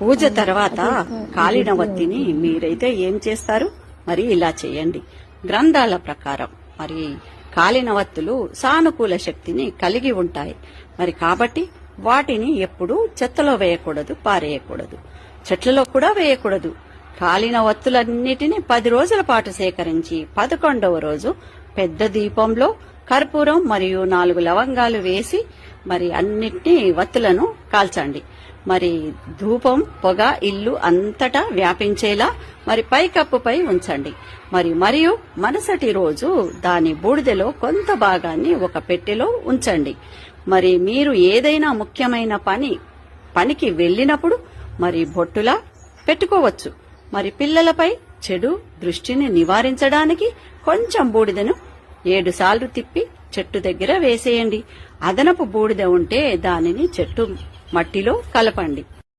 పూజ తర్వాత కాలిన వత్తిని మీరైతే ఏం చేస్తారు? మరి ఇలా చేయండి. గ్రంథాల ప్రకారం మరి కాలిన వత్తులు సానుకూల శక్తిని కలిగి ఉంటాయి. మరి కాబట్టి వాటిని ఎప్పుడూ చెత్తలో వేయకూడదు, పారేయకూడదు, చెట్లలో కూడా వేయకూడదు. కాలిన వత్తులన్నిటినీ 10 రోజుల పాటు సేకరించి 11వ రోజు పెద్ద దీపంలో కర్పూరం మరియు 4 లవంగాలు వేసి మరి అన్నిటినీ వత్తులను కాల్చండి. మరి ధూపం పొగ ఇల్లు అంతటా వ్యాపించేలా మరి పైకప్పుపై ఉంచండి. మరియు మరుసటి రోజు దాని బూడిదలో కొంత భాగాన్ని ఒక పెట్టెలో ఉంచండి. మరి మీరు ఏదైనా ముఖ్యమైన పనికి వెళ్ళినప్పుడు మరి బొట్టులా పెట్టుకోవచ్చు. మరి పిల్లలపై చెడు దృష్టిని నివారించడానికి కొంచెం బూడిదను 7 సార్లు తిప్పి చెట్టు దగ్గర వేసేయండి. అదనపు బూడిద ఉంటే దానిని చెట్టు మట్టిలో కలపండి.